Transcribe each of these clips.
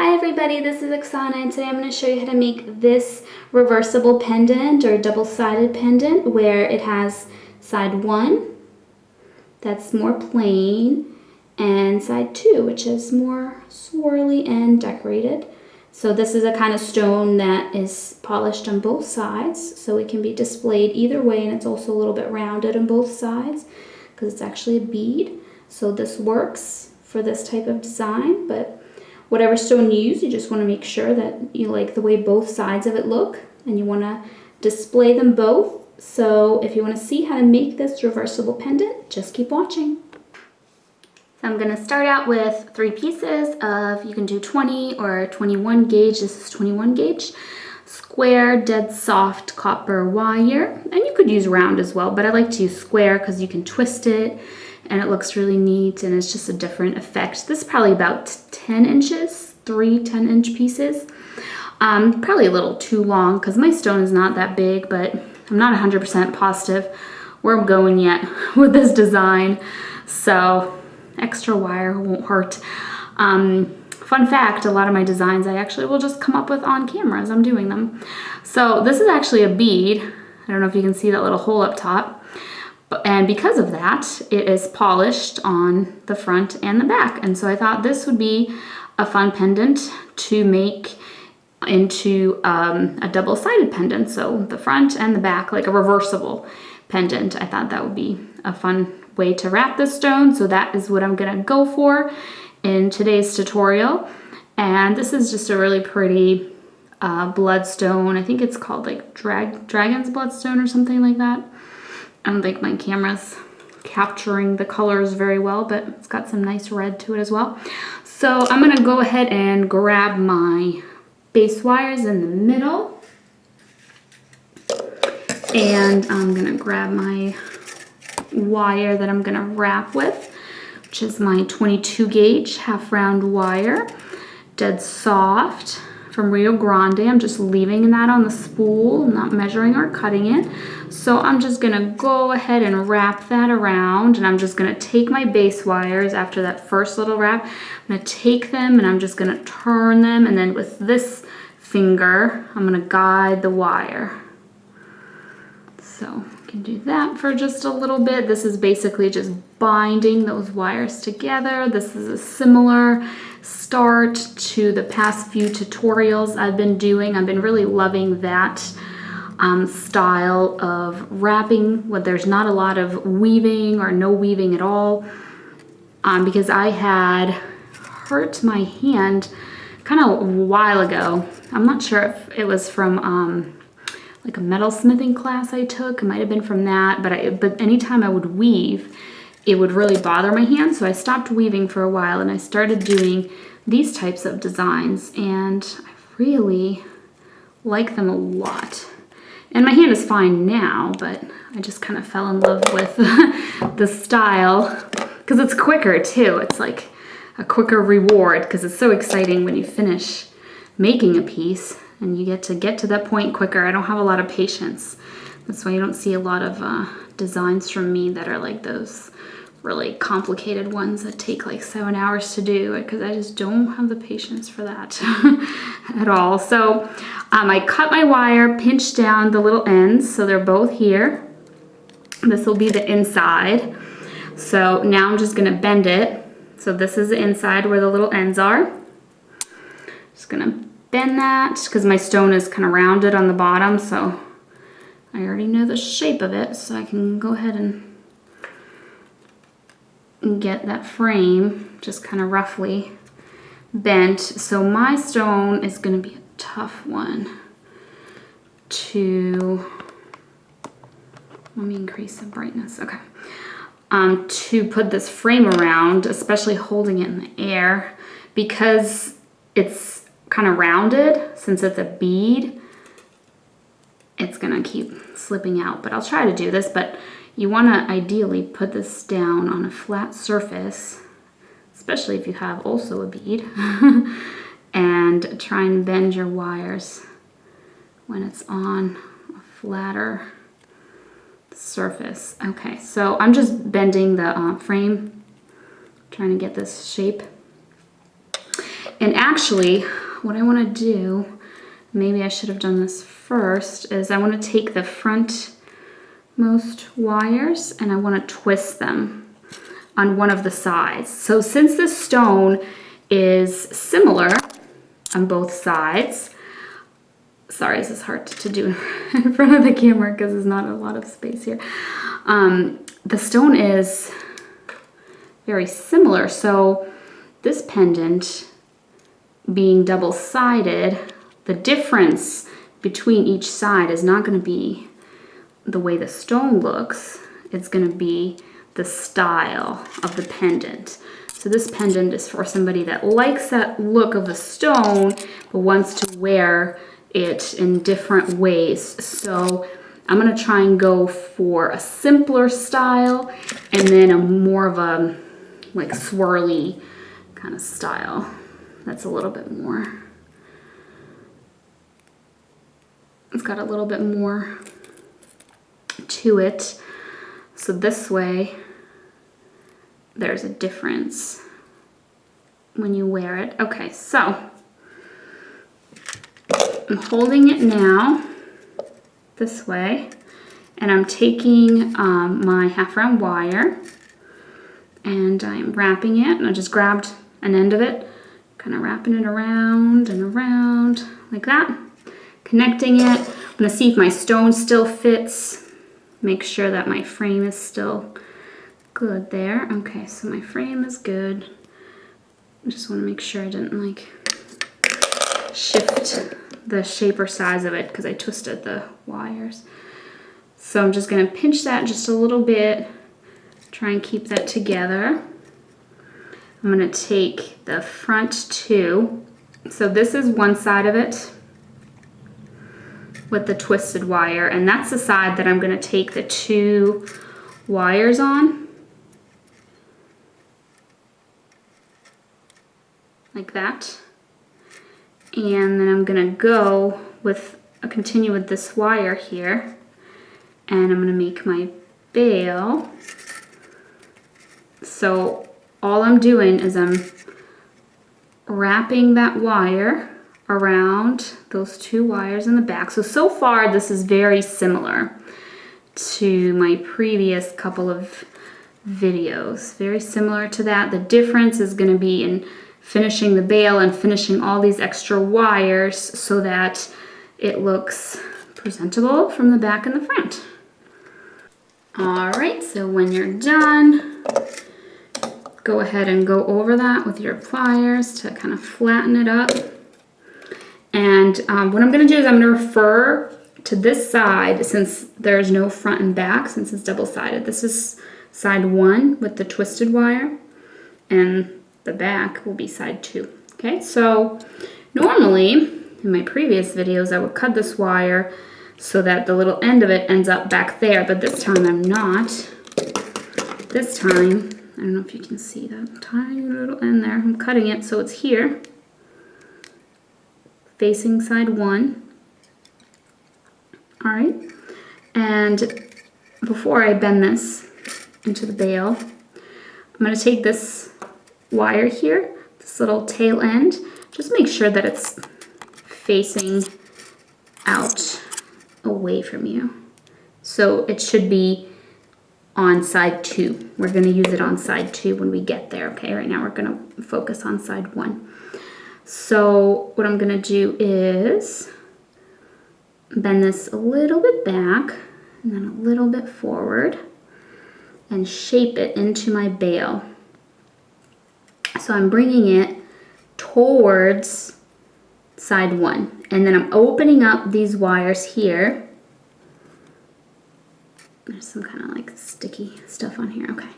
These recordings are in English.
Hi everybody, this is Oksana and today I'm going to show you how to make this reversible pendant or double-sided pendant where it has side 1 that's more plain and side 2 which is more swirly and decorated. So this is a kind of stone that is polished on both sides so it can be displayed either way, and it's also a little bit rounded on both sides because it's actually a bead. So this works for this type of design, but whatever stone you use, you just want to make sure that you like the way both sides of it look and you want to display them both. So if you want to see how to make this reversible pendant, just keep watching. So I'm going to start out with 3 pieces of, you can do 20 or 21 gauge, this is 21 gauge, square dead soft copper wire, and you could use round as well, but I like to use square because you can twist it and it looks really neat and it's just a different effect. This is probably about 10 inches, 3 10-inch pieces. Probably a little too long because my stone is not that big, but I'm not 100% positive where I'm going yet with this design. So extra wire won't hurt. Fun fact, a lot of my designs I actually will just come up with on camera as I'm doing them. So this is actually a bead. I don't know if you can see that little hole up top. And because of that, it is polished on the front and the back. And so I thought this would be a fun pendant to make into a double-sided pendant. So the front and the back, like a reversible pendant. I thought that would be a fun way to wrap this stone. So that is what I'm gonna go for in today's tutorial. And this is just a really pretty bloodstone. I think it's called like dragon's bloodstone or something like that. I don't think my camera's capturing the colors very well, but it's got some nice red to it as well. So I'm gonna go ahead and grab my base wires in the middle. And I'm gonna grab my wire that I'm gonna wrap with, which is my 22 gauge half round wire, dead soft from Rio Grande. I'm just leaving that on the spool, not measuring or cutting it. So I'm just gonna go ahead and wrap that around, and I'm just gonna take my base wires after that first little wrap. I'm gonna take them and I'm just gonna turn them, and then with this finger, I'm gonna guide the wire. So I can do that for just a little bit. This is basically just binding those wires together. This is a similar start to the past few tutorials I've been doing. I've been really loving that style of wrapping where there's not a lot of weaving or no weaving at all, because I had hurt my hand kind of a while ago. I'm not sure if it was from like a metalsmithing class I took. It might have been from that, but anytime I would weave, it would really bother my hand. So I stopped weaving for a while and I started doing these types of designs, and I really like them a lot. And my hand is fine now, but I just kind of fell in love with the style because it's quicker too. It's like a quicker reward because it's so exciting when you finish making a piece and you get to that point quicker. I don't have a lot of patience. That's why you don't see a lot of designs from me that are like those really complicated ones that take like 7 hours to do, because I just don't have the patience for that at all. So I cut my wire, pinched down the little ends so they're both here. This will be the inside. So now I'm just gonna bend it. So this is the inside where the little ends are. Just gonna bend that because my stone is kind of rounded on the bottom, so I already know the shape of it, so I can go ahead and get that frame just kind of roughly bent. So my stone is going to be a tough one to, let me increase the brightness, okay, to put this frame around, especially holding it in the air, because it's kind of rounded. Since it's a bead, it's gonna keep slipping out, but I'll try to do this. But you want to ideally put this down on a flat surface, especially if you have also a bead, and try and bend your wires when it's on a flatter surface. Okay, so I'm just bending the frame, trying to get this shape. And actually, what I want to do, maybe I should have done this first, is I want to take the frontmost wires and I want to twist them on one of the sides. So since this stone is similar on both sides, sorry, this is hard to do in front of the camera because there's not a lot of space here. The stone is very similar, so this pendant being double-sided, the difference between each side is not going to be the way the stone looks. It's going to be the style of the pendant. So this pendant is for somebody that likes that look of the stone but wants to wear it in different ways. So I'm going to try and go for a simpler style and then a more of a like swirly kind of style that's a little bit more, it's got a little bit more to it. So this way there's a difference when you wear it. Okay, so I'm holding it now this way, and I'm taking my half round wire and I'm wrapping it, and I just grabbed an end of it, kind of wrapping it around and around like that, connecting it. I'm gonna see if my stone still fits, make sure that my frame is still good there. Okay, so my frame is good. I just want to make sure I didn't like shift the shape or size of it because I twisted the wires. So I'm just going to pinch that just a little bit, try and keep that together. I'm going to take the front two. So this is one side of it with the twisted wire, and that's the side that I'm going to take the two wires on, like that. And then I'm gonna go with, continue with this wire here, and I'm gonna make my bail. So all I'm doing is I'm wrapping that wire around those two wires in the back. So far this is very similar to my previous couple of videos. Very similar to that. The difference is gonna be in finishing the bail and finishing all these extra wires so that it looks presentable from the back and the front. All right, so when you're done, go ahead and go over that with your pliers to kind of flatten it up. And what I'm gonna do is I'm gonna refer to this side, since there's no front and back, since it's double-sided. This is side one with the twisted wire, and the back will be side two. Okay, so normally in my previous videos I would cut this wire so that the little end of it ends up back there, but this time I'm not. This time, I don't know if you can see that tiny little end there, I'm cutting it so it's here, facing side one. All right, and before I bend this into the bail, I'm going to take this wire here, this little tail end, just make sure that it's facing out away from you. So it should be on side two. We're going to use it on side two when we get there. Okay, right now we're going to focus on side one. So what I'm going to do is bend this a little bit back and then a little bit forward and shape it into my bail. So I'm bringing it towards side one, and then I'm opening up these wires here. There's some kind of like sticky stuff on here. Okay,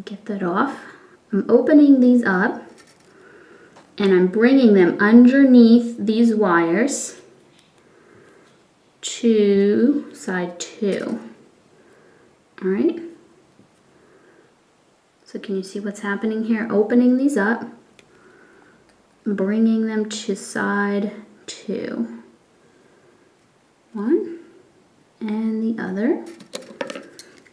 get that off. I'm opening these up and I'm bringing them underneath these wires to side two. All right. So can you see what's happening here? Opening these up, bringing them to side two. One and the other.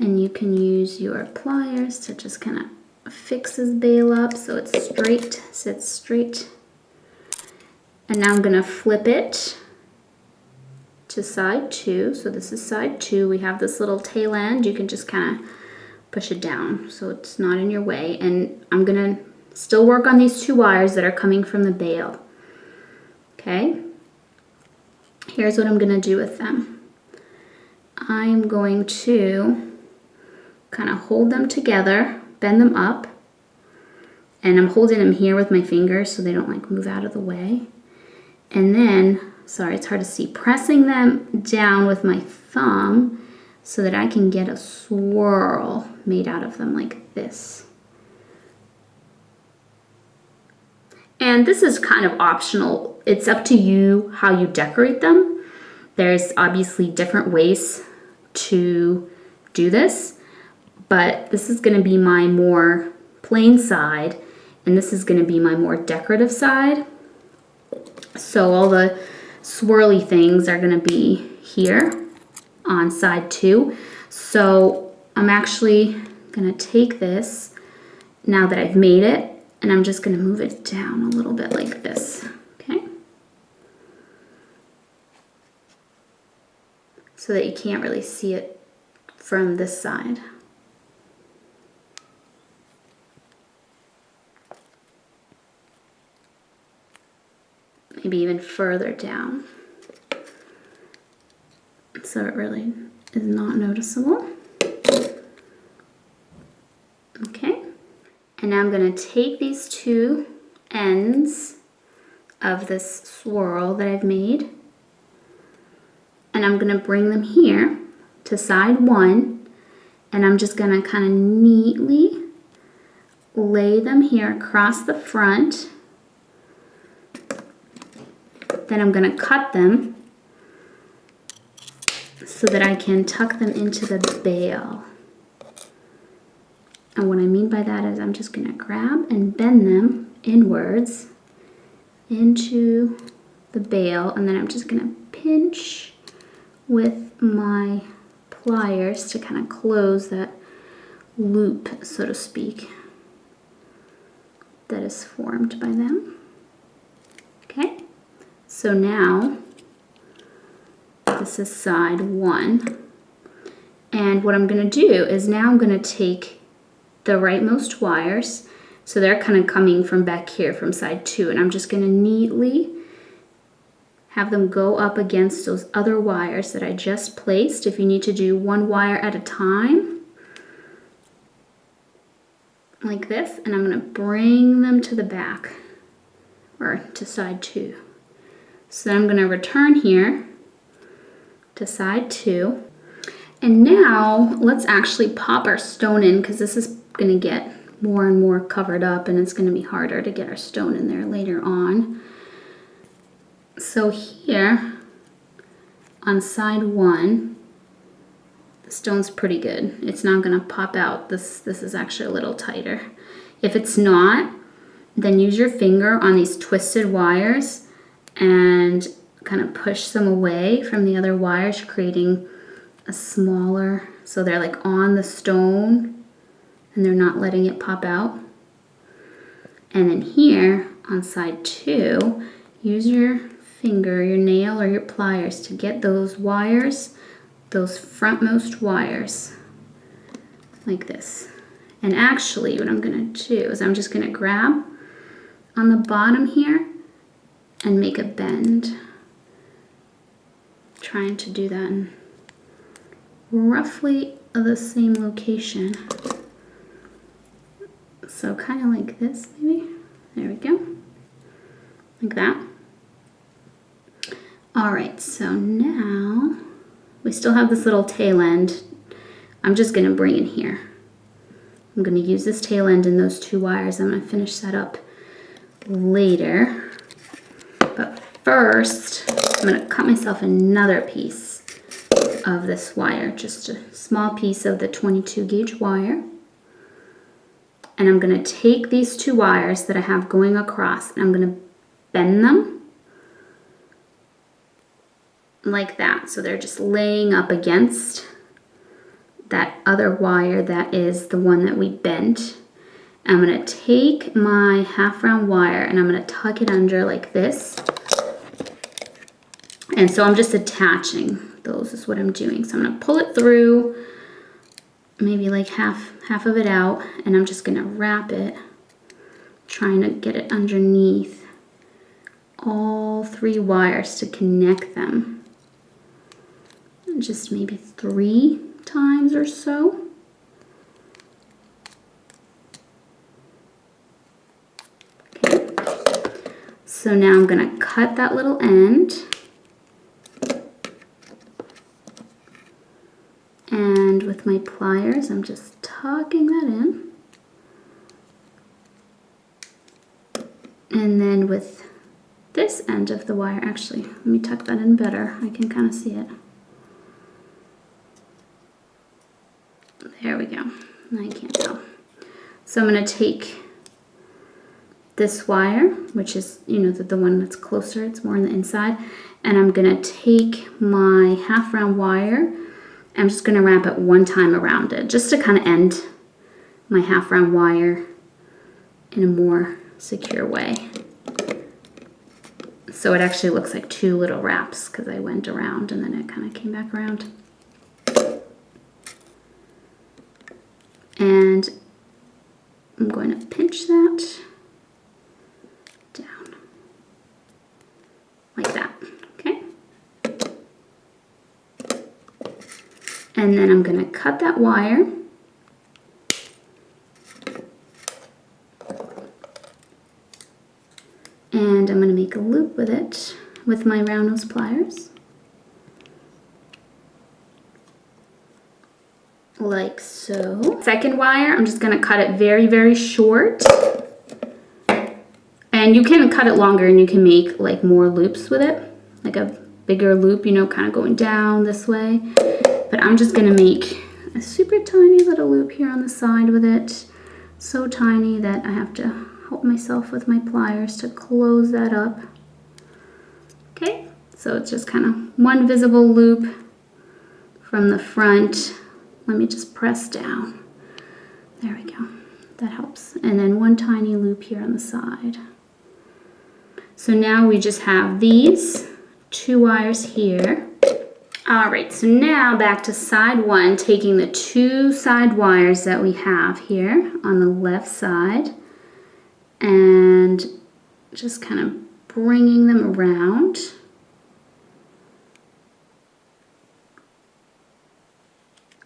And you can use your pliers to just kind of fix this bail up so it's straight, sits straight And now I'm gonna flip it to side 2. So this is side 2. We have this little tail end. You can just kind of push it down so it's not in your way. And I'm gonna still work on these 2 wires that are coming from the bail. Okay, here's what I'm gonna do with them. I'm going to kind of hold them together, bend them up, and I'm holding them here with my fingers so they don't like move out of the way. And then, sorry, it's hard to see, pressing them down with my thumb so that I can get a swirl made out of them like this. And this is kind of optional. It's up to you how you decorate them. There's obviously different ways to do this, but this is gonna be my more plain side, and this is gonna be my more decorative side. So all the swirly things are gonna be here on side 2. So I'm actually gonna take this, now that I've made it, and I'm just gonna move it down a little bit like this, okay? So that you can't really see it from this side. Maybe even further down, so it really is not noticeable. Okay, and now I'm going to take these 2 ends of this swirl that I've made, and I'm going to bring them here to side 1, and I'm just going to kind of neatly lay them here across the front. Then I'm going to cut them so that I can tuck them into the bail. And what I mean by that is I'm just going to grab and bend them inwards into the bail, and then I'm just going to pinch with my pliers to kind of close that loop, so to speak, that is formed by them. Okay? So now, this is side 1, and what I'm going to do is now I'm going to take the rightmost wires, so they're kind of coming from back here from side 2, and I'm just going to neatly have them go up against those other wires that I just placed. If you need to do 1 wire at a time, like this, and I'm going to bring them to the back, or to side 2. So then I'm going to return here to side 2. And now let's actually pop our stone in, because this is going to get more and more covered up, and it's going to be harder to get our stone in there later on. So here on side 1, the stone's pretty good. It's not going to pop out. This is actually a little tighter. If it's not, then use your finger on these twisted wires and kind of push them away from the other wires, creating a smaller, so they're like on the stone and they're not letting it pop out. And then here on side 2, use your finger, your nail, or your pliers to get those wires, those frontmost wires, like this. And actually what I'm gonna do is I'm just gonna grab on the bottom here and make a bend, trying to do that in roughly the same location. So kind of like this, maybe. There we go, like that. All right, so now we still have this little tail end. I'm just gonna bring it here. I'm gonna use this tail end and those 2 wires. I'm gonna finish that up later. But first, I'm going to cut myself another piece of this wire, just a small piece of the 22 gauge wire. And I'm going to take these 2 wires that I have going across, and I'm going to bend them like that. So they're just laying up against that other wire that is the one that we bent. I'm going to take my half round wire and I'm going to tuck it under like this, And so I'm just attaching those is what I'm doing. So I'm gonna pull it through, maybe like half of it out, and I'm just gonna wrap it, trying to get it underneath all 3 wires to connect them. And just maybe 3 times or so. Okay. So now I'm gonna cut that little end. And with my pliers, I'm just tucking that in. And then with this end of the wire, actually, let me tuck that in better. I can kind of see it. There we go. I can't tell. So I'm going to take this wire, which is, you know, the one that's closer, it's more on the inside, and I'm going to take my half round wire. I'm just going to wrap it 1 time around it, just to kind of end my half round wire in a more secure way. So it actually looks like 2 little wraps because I went around and then it kind of came back around. And I'm going to pinch that down like that, okay? And then I'm going to cut that wire. And I'm going to make a loop with it with my round nose pliers. Like so. Second wire, I'm just going to cut it very, very short. And you can cut it longer and you can make like more loops with it. Like a bigger loop, you know, kind of going down this way. But I'm just going to make a super tiny little loop here on the side with it. So tiny that I have to help myself with my pliers to close that up. Okay, so it's just kind of 1 visible loop from the front. Let me just press down. There we go. That helps. And then 1 tiny loop here on the side. So now we just have these 2 wires here. All right, so now back to side 1, taking the 2 side wires that we have here on the left side and just kind of bringing them around.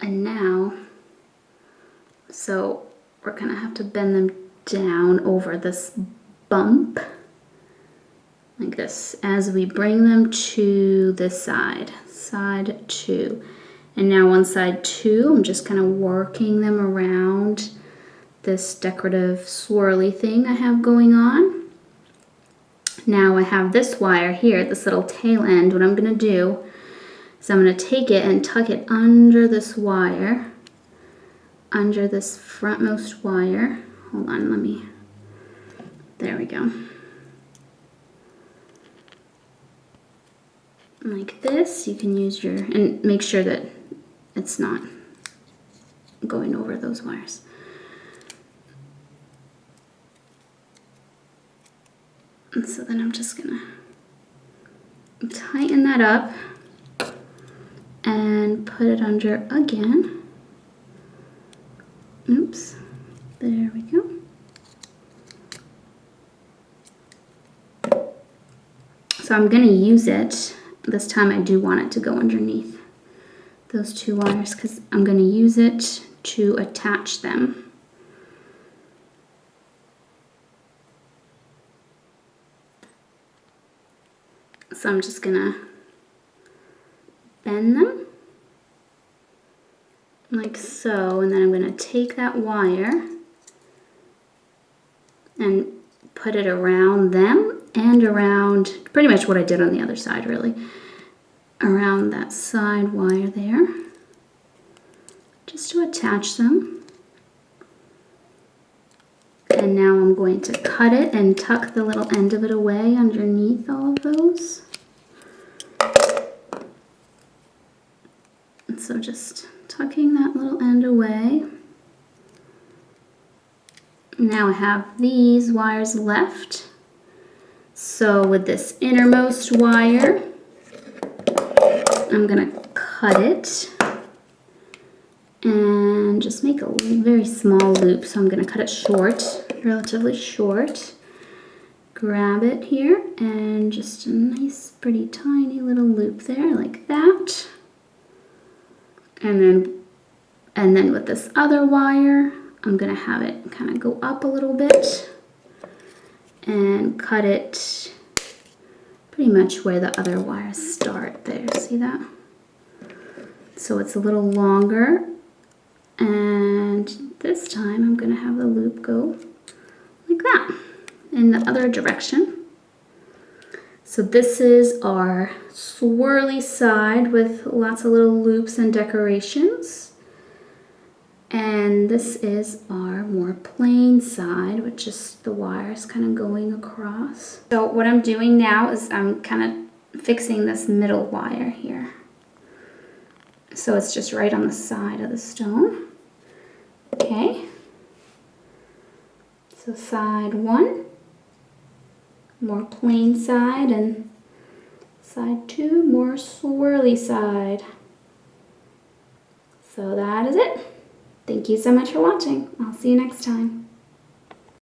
And now, so we're gonna have to bend them down over this bump like this as we bring them to this side, side 2. And now on side 2, I'm just kind of working them around this decorative swirly thing I have going on. Now I have this wire here, this little tail end. What I'm gonna do is I'm gonna take it and tuck it under this wire, under this frontmost wire. Hold on, there we go. Like this, you can use your, and make sure that it's not going over those wires. And so then I'm just gonna tighten that up and put it under again. Oops, there we go. So I'm gonna use it. This time I do want it to go underneath those 2 wires because I'm gonna use it to attach them. So I'm just gonna bend them like so, and then I'm gonna take that wire and put it around them and around pretty much what I did on the other side, really. Around that side wire there, just to attach them. And now I'm going to cut it and tuck the little end of it away underneath all of those. And so just tucking that little end away. Now I have these wires left. So with this innermost wire, I'm gonna cut it and just make a very small loop. So I'm gonna cut it short, relatively short. Grab it here and just a nice, pretty tiny little loop there like that. And then with this other wire, I'm gonna have it kind of go up a little bit and cut it pretty much where the other wires start there. See that? So it's a little longer, and this time I'm gonna have the loop go like that in the other direction. So this is our swirly side with lots of little loops and decorations. And this is our more plain side, with just the wires kind of going across. So what I'm doing now is I'm kind of fixing this middle wire here. So it's just right on the side of the stone. Okay. So side one, more plain side, and side two, more swirly side. So that is it. Thank you so much for watching. I'll see you next time.